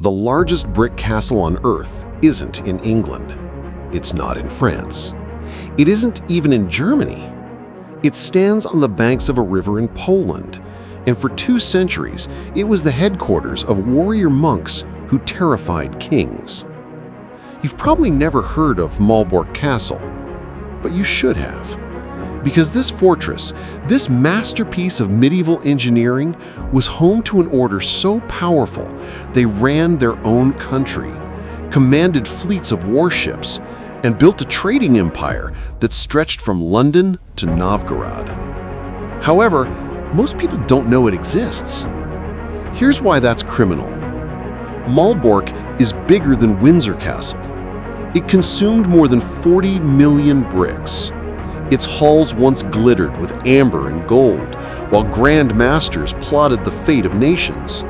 The largest brick castle on Earth isn't in England. It's not in France. It isn't even in Germany. It stands on the banks of a river in Poland, and for 2 centuries it was the headquarters of warrior monks who terrified kings. You've probably never heard of Malbork Castle, but you should have. Because this fortress, this masterpiece of medieval engineering, was home to an order so powerful they ran their own country, commanded fleets of warships, and built a trading empire that stretched from London to Novgorod. However, most people don't know it exists. Here's why that's criminal. Malbork is bigger than Windsor Castle. It consumed more than 40 million bricks. Its halls once glittered with amber and gold, while grand masters plotted the fate of nations.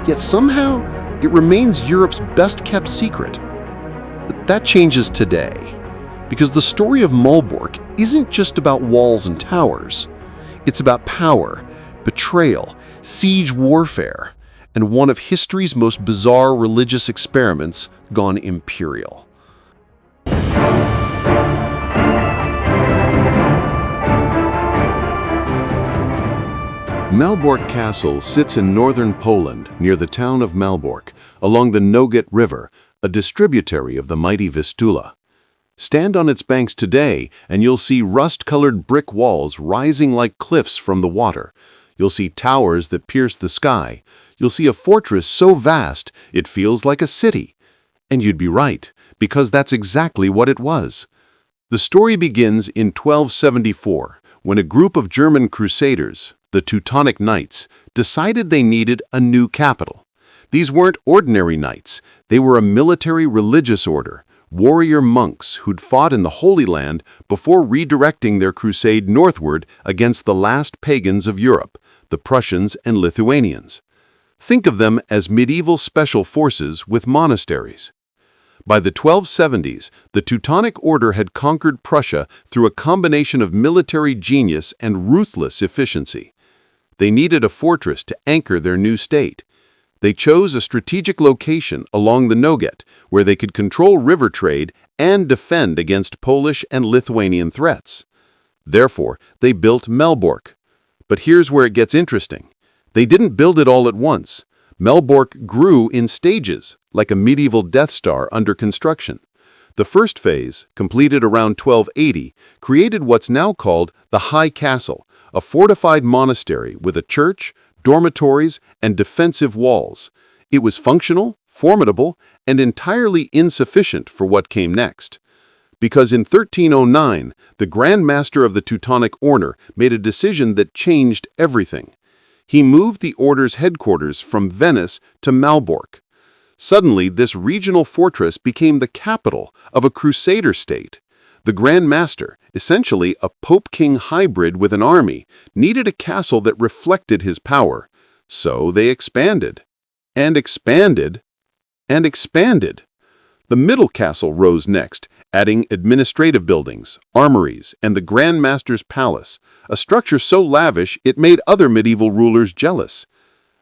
Yet somehow, it remains Europe's best-kept secret. But that changes today, because the story of Malbork isn't just about walls and towers. It's about power, betrayal, siege warfare, and one of history's most bizarre religious experiments gone imperial. Malbork Castle sits in northern Poland near the town of Malbork, along the Nogat River, a distributary of the mighty Vistula. Stand on its banks today and you'll see rust-colored brick walls rising like cliffs from the water. You'll see towers that pierce the sky. You'll see a fortress so vast it feels like a city. And you'd be right, because that's exactly what it was. The story begins in 1274, when a group of German crusaders, the Teutonic Knights, decided they needed a new capital. These weren't ordinary knights. They were a military religious order, warrior monks who'd fought in the Holy Land before redirecting their crusade northward against the last pagans of Europe, the Prussians and Lithuanians. Think of them as medieval special forces with monasteries. By the 1270s, the Teutonic Order had conquered Prussia through a combination of military genius and ruthless efficiency. They needed a fortress to anchor their new state. They chose a strategic location along the Nogat, where they could control river trade and defend against Polish and Lithuanian threats. Therefore, they built Malbork. But here's where it gets interesting. They didn't build it all at once. Malbork grew in stages, like a medieval Death Star under construction. The first phase, completed around 1280, created what's now called the High Castle, a fortified monastery with a church, dormitories, and defensive walls. It was functional, formidable, and entirely insufficient for what came next. Because in 1309, the Grand Master of the Teutonic Order made a decision that changed everything. He moved the order's headquarters from Venice to Malbork. Suddenly, this regional fortress became the capital of a crusader state. The Grand Master, essentially a Pope-King hybrid with an army, needed a castle that reflected his power. So they expanded, and expanded, and expanded. The Middle Castle rose next, adding administrative buildings, armories, and the Grand Master's palace, a structure so lavish it made other medieval rulers jealous.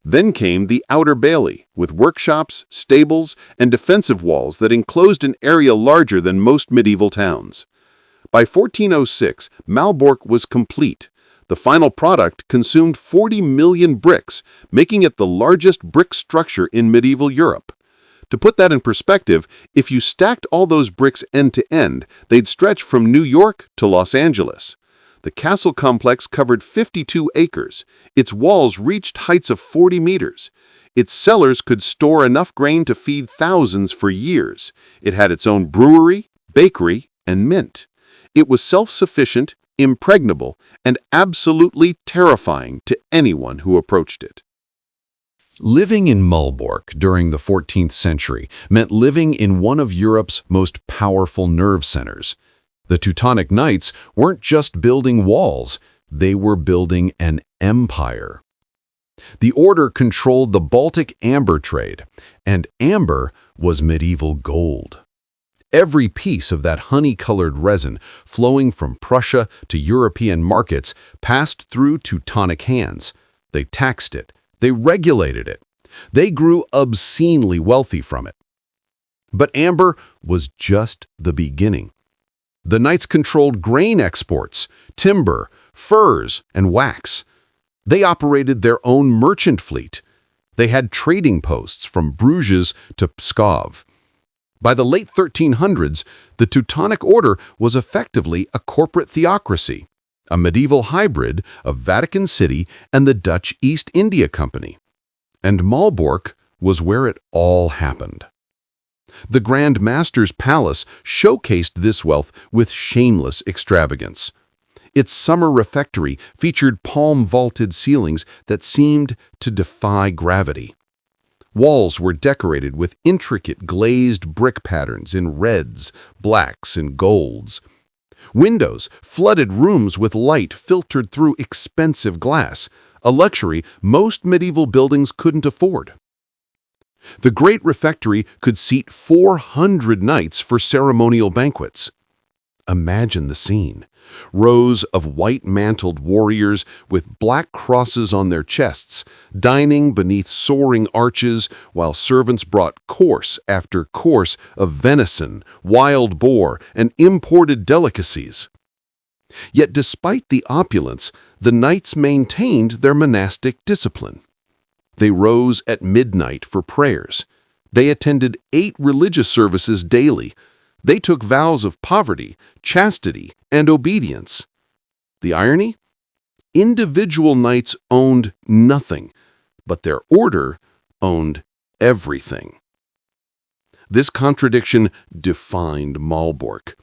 Then came the Outer Bailey, with workshops, stables, and defensive walls that enclosed an area larger than most medieval towns. By 1406, Malbork was complete. The final product consumed 40 million bricks, making it the largest brick structure in medieval Europe. To put that in perspective, if you stacked all those bricks end to end, they'd stretch from New York to Los Angeles. The castle complex covered 52 acres. Its walls reached heights of 40 meters. Its cellars could store enough grain to feed thousands for years. It had its own brewery, bakery, and mint. It was self-sufficient, impregnable, and absolutely terrifying to anyone who approached it. Living in Malbork during the 14th century meant living in one of Europe's most powerful nerve centers. The Teutonic Knights weren't just building walls, they were building an empire. The order controlled the Baltic amber trade, and amber was medieval gold. Every piece of that honey-colored resin flowing from Prussia to European markets passed through Teutonic hands. They taxed it. They regulated it. They grew obscenely wealthy from it. But amber was just the beginning. The Knights controlled grain exports, timber, furs, and wax. They operated their own merchant fleet. They had trading posts from Bruges to Pskov. By the late 1300s, the Teutonic Order was effectively a corporate theocracy, a medieval hybrid of Vatican City and the Dutch East India Company. And Malbork was where it all happened. The Grand Master's palace showcased this wealth with shameless extravagance. Its summer refectory featured palm-vaulted ceilings that seemed to defy gravity. Walls were decorated with intricate glazed brick patterns in reds, blacks, and golds. Windows flooded rooms with light filtered through expensive glass, a luxury most medieval buildings couldn't afford. The Great Refectory could seat 400 knights for ceremonial banquets. Imagine the scene. Rows of white-mantled warriors with black crosses on their chests, dining beneath soaring arches while servants brought course after course of venison, wild boar, and imported delicacies. Yet despite the opulence, the knights maintained their monastic discipline. They rose at midnight for prayers. They attended 8 religious services daily. They took vows of poverty, chastity, and obedience. The irony? Individual knights owned nothing, but their order owned everything. This contradiction defined Malbork.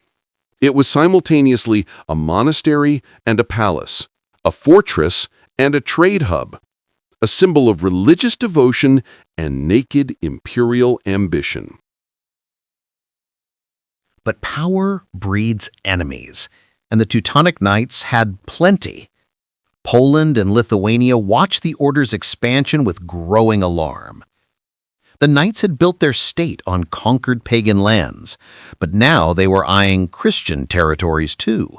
It was simultaneously a monastery and a palace, a fortress and a trade hub, a symbol of religious devotion and naked imperial ambition. But power breeds enemies, and the Teutonic Knights had plenty. Poland and Lithuania watched the order's expansion with growing alarm. The Knights had built their state on conquered pagan lands, but now they were eyeing Christian territories too.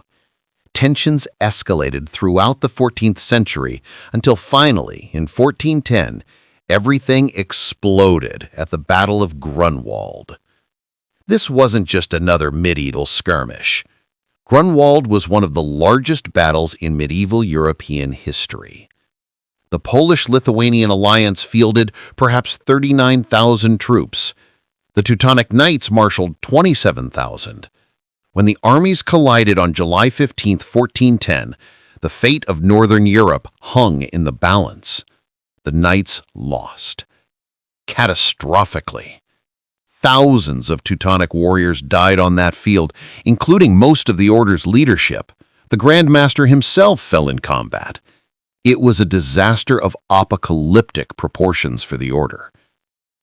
Tensions escalated throughout the 14th century until finally, in 1410, everything exploded at the Battle of Grunwald. This wasn't just another medieval skirmish. Grunwald was one of the largest battles in medieval European history. The Polish-Lithuanian alliance fielded perhaps 39,000 troops. The Teutonic Knights marshaled 27,000. When the armies collided on July 15, 1410, the fate of Northern Europe hung in the balance. The Knights lost. Catastrophically. Thousands of Teutonic warriors died on that field, including most of the Order's leadership. The Grand Master himself fell in combat. It was a disaster of apocalyptic proportions for the Order.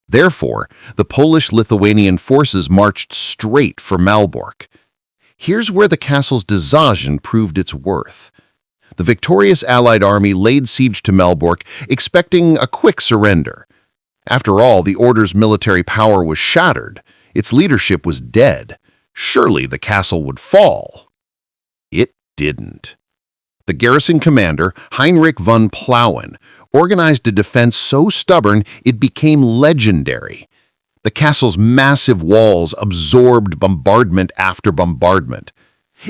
Therefore, the Polish-Lithuanian forces marched straight for Malbork. Here's where the castle's disarray proved its worth. The victorious Allied army laid siege to Malbork, expecting a quick surrender. After all, the Order's military power was shattered. Its leadership was dead. Surely the castle would fall. It didn't. The garrison commander, Heinrich von Plauen, organized a defense so stubborn it became legendary. The castle's massive walls absorbed bombardment after bombardment.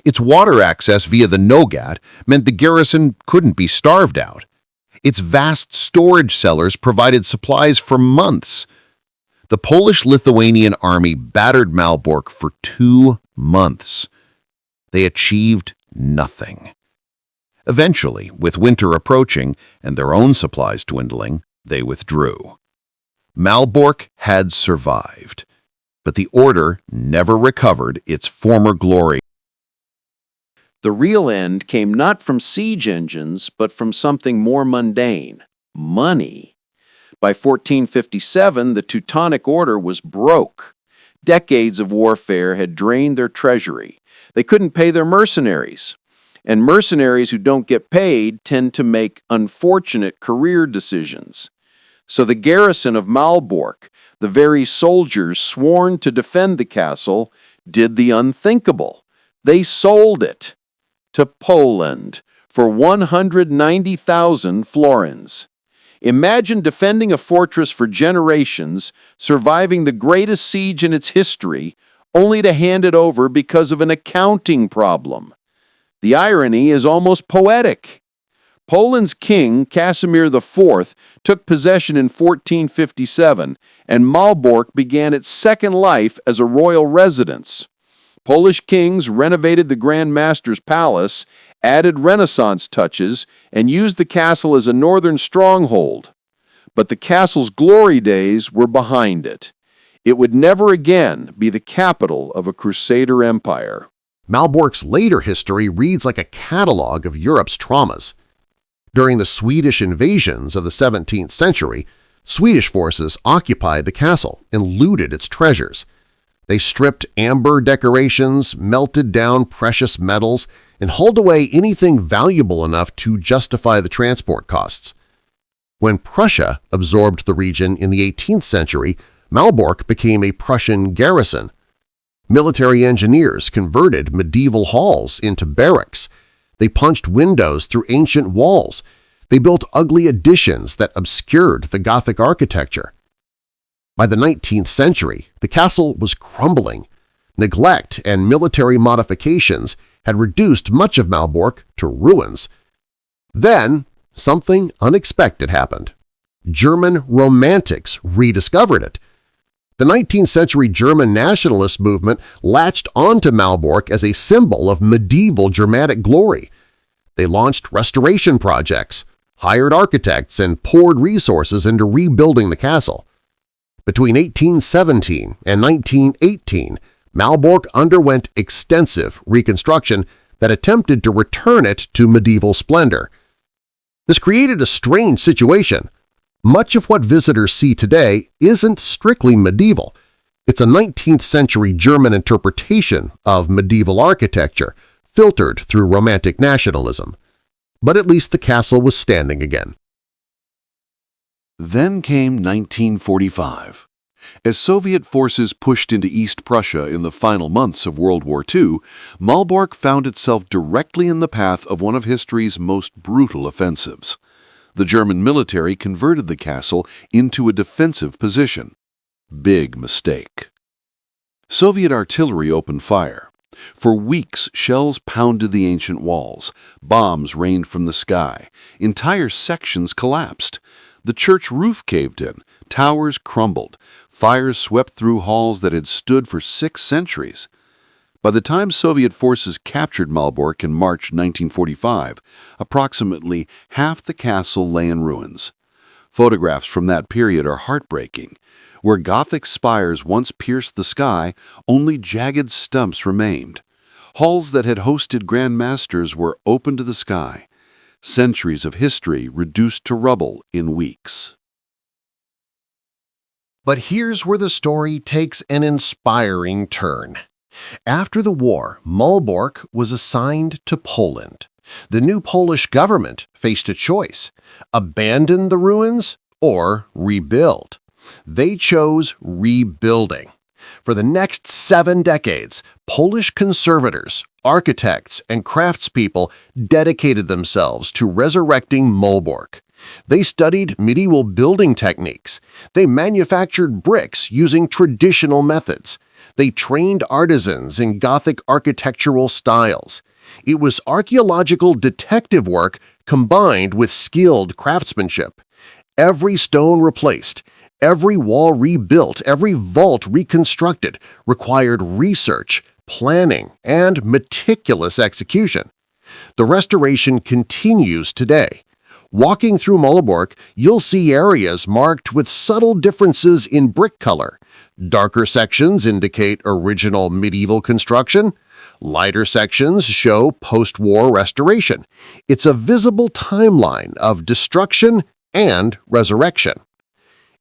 Its water access via the Nogat meant the garrison couldn't be starved out. Its vast storage cellars provided supplies for months. The Polish-Lithuanian army battered Malbork for 2 months. They achieved nothing. Eventually, with winter approaching and their own supplies dwindling, they withdrew. Malbork had survived, but the Order never recovered its former glory. The real end came not from siege engines, but from something more mundane: money. By 1457, the Teutonic Order was broke. Decades of warfare had drained their treasury. They couldn't pay their mercenaries. And mercenaries who don't get paid tend to make unfortunate career decisions. So the garrison of Malbork, the very soldiers sworn to defend the castle, did the unthinkable. They sold it to Poland for 190,000 florins. Imagine defending a fortress for generations, surviving the greatest siege in its history, only to hand it over because of an accounting problem. The irony is almost poetic. Poland's king, Casimir IV, took possession in 1457, and Malbork began its second life as a royal residence. Polish kings renovated the Grand Master's palace, added Renaissance touches, and used the castle as a northern stronghold. But the castle's glory days were behind it. It would never again be the capital of a Crusader empire. Malbork's later history reads like a catalog of Europe's traumas. During the Swedish invasions of the 17th century, Swedish forces occupied the castle and looted its treasures. They stripped amber decorations, melted down precious metals, and hauled away anything valuable enough to justify the transport costs. When Prussia absorbed the region in the 18th century, Malbork became a Prussian garrison. Military engineers converted medieval halls into barracks. They punched windows through ancient walls. They built ugly additions that obscured the Gothic architecture. By the 19th century, the castle was crumbling. Neglect and military modifications had reduced much of Malbork to ruins. Then, something unexpected happened. German Romantics rediscovered it. The 19th century German nationalist movement latched onto Malbork as a symbol of medieval Germanic glory. They launched restoration projects, hired architects, and poured resources into rebuilding the castle. Between 1817 and 1918, Malbork underwent extensive reconstruction that attempted to return it to medieval splendor. This created a strange situation. Much of what visitors see today isn't strictly medieval. It's a 19th century German interpretation of medieval architecture, filtered through Romantic nationalism. But at least the castle was standing again. Then came 1945. As Soviet forces pushed into East Prussia in the final months of World War II, Malbork found itself directly in the path of one of history's most brutal offensives. The German military converted the castle into a defensive position. Big mistake. Soviet artillery opened fire. For weeks, shells pounded the ancient walls. Bombs rained from the sky. Entire sections collapsed. The church roof caved in. Towers crumbled. Fires swept through halls that had stood for 6 centuries. By the time Soviet forces captured Malbork in March 1945, approximately half the castle lay in ruins. Photographs from that period are heartbreaking. Where Gothic spires once pierced the sky, only jagged stumps remained. Halls that had hosted Grand Masters were open to the sky. Centuries of history reduced to rubble in weeks. But here's where the story takes an inspiring turn. After the war, Malbork was assigned to Poland. The new Polish government faced a choice: abandon the ruins or rebuild. They chose rebuilding. For the next 7 decades, Polish conservators, architects, and craftspeople dedicated themselves to resurrecting Malbork. They studied medieval building techniques. They manufactured bricks using traditional methods. They trained artisans in Gothic architectural styles. It was archaeological detective work combined with skilled craftsmanship. Every stone replaced, every wall rebuilt, every vault reconstructed required research, planning, and meticulous execution. The restoration continues today. Walking through Malbork, you'll see areas marked with subtle differences in brick color. Darker sections indicate original medieval construction. Lighter sections show post-war restoration. It's a visible timeline of destruction and resurrection.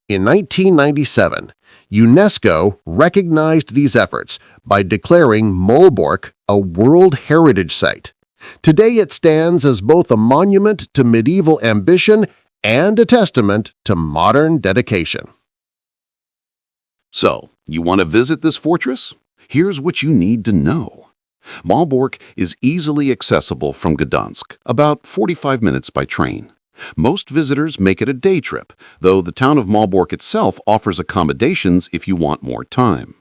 In 1997, UNESCO recognized these efforts by declaring Malbork a World Heritage Site. Today it stands as both a monument to medieval ambition and a testament to modern dedication. So, you want to visit this fortress? Here's what you need to know. Malbork is easily accessible from Gdansk, about 45 minutes by train. Most visitors make it a day trip, though the town of Malbork itself offers accommodations if you want more time.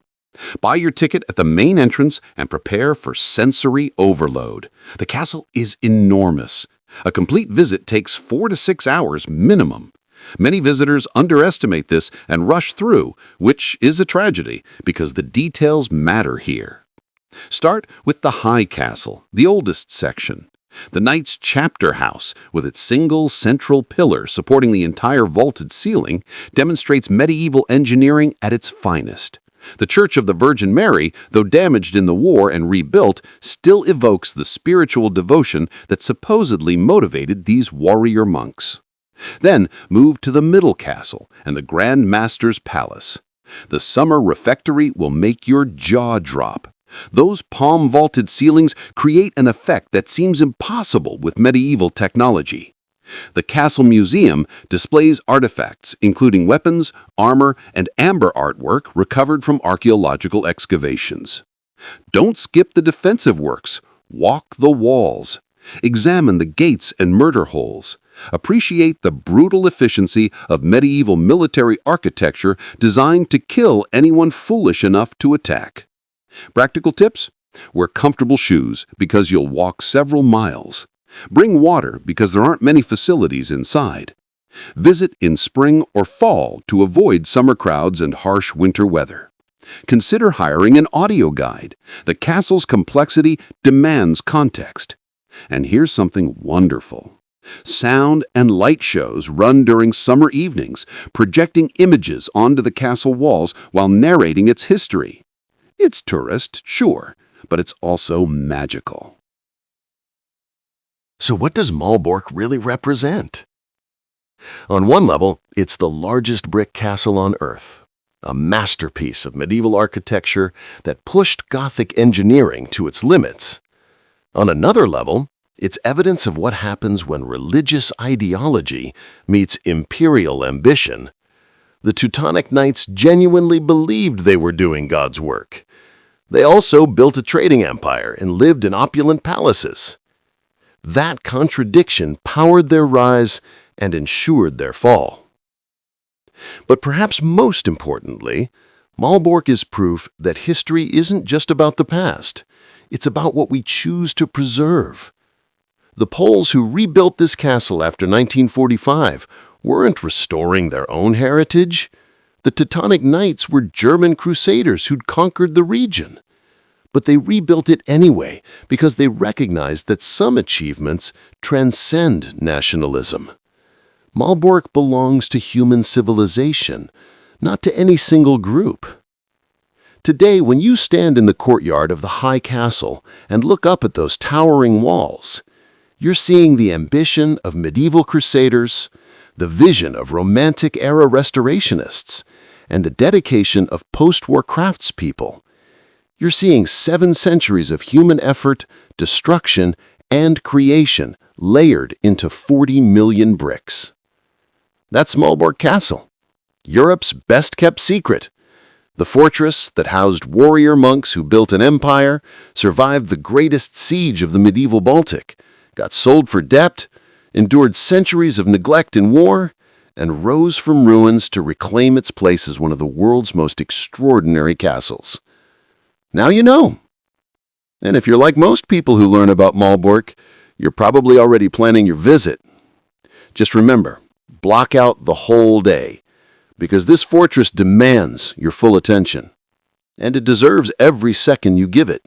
Buy your ticket at the main entrance and prepare for sensory overload. The castle is enormous. A complete visit takes 4 to 6 hours minimum. Many visitors underestimate this and rush through, which is a tragedy because the details matter here. Start with the High Castle, the oldest section. The Knight's chapter house, with its single central pillar supporting the entire vaulted ceiling, demonstrates medieval engineering at its finest. The Church of the Virgin Mary, though damaged in the war and rebuilt, still evokes the spiritual devotion that supposedly motivated these warrior monks. Then move to the Middle Castle and the Grand Master's Palace. The summer refectory will make your jaw drop. Those palm-vaulted ceilings create an effect that seems impossible with medieval technology. The Castle Museum displays artifacts, including weapons, armor, and amber artwork recovered from archaeological excavations. Don't skip the defensive works. Walk the walls. Examine the gates and murder holes. Appreciate the brutal efficiency of medieval military architecture designed to kill anyone foolish enough to attack. Practical tips? Wear comfortable shoes because you'll walk several miles. Bring water because there aren't many facilities inside. Visit in spring or fall to avoid summer crowds and harsh winter weather. Consider hiring an audio guide. The castle's complexity demands context. And here's something wonderful. Sound and light shows run during summer evenings, projecting images onto the castle walls while narrating its history. It's tourist, sure, but it's also magical. So what does Malbork really represent? On one level, it's the largest brick castle on Earth, a masterpiece of medieval architecture that pushed Gothic engineering to its limits. On another level, it's evidence of what happens when religious ideology meets imperial ambition. The Teutonic Knights genuinely believed they were doing God's work. They also built a trading empire and lived in opulent palaces. That contradiction powered their rise and ensured their fall. But perhaps most importantly, Malbork is proof that history isn't just about the past. It's about what we choose to preserve. The Poles who rebuilt this castle after 1945 weren't restoring their own heritage. The Teutonic Knights were German crusaders who'd conquered the region. But they rebuilt it anyway because they recognized that some achievements transcend nationalism. Malbork belongs to human civilization, not to any single group. Today, when you stand in the courtyard of the High Castle and look up at those towering walls, you're seeing the ambition of medieval crusaders, the vision of Romantic-era restorationists, and the dedication of post-war craftspeople. You're seeing 7 centuries of human effort, destruction, and creation layered into 40 million bricks. That's Malbork Castle, Europe's best-kept secret. The fortress that housed warrior monks who built an empire, survived the greatest siege of the medieval Baltic, got sold for debt, endured centuries of neglect and war, and rose from ruins to reclaim its place as one of the world's most extraordinary castles. Now you know. And if you're like most people who learn about Malbork, you're probably already planning your visit. Just remember, block out the whole day, because this fortress demands your full attention, and it deserves every second you give it.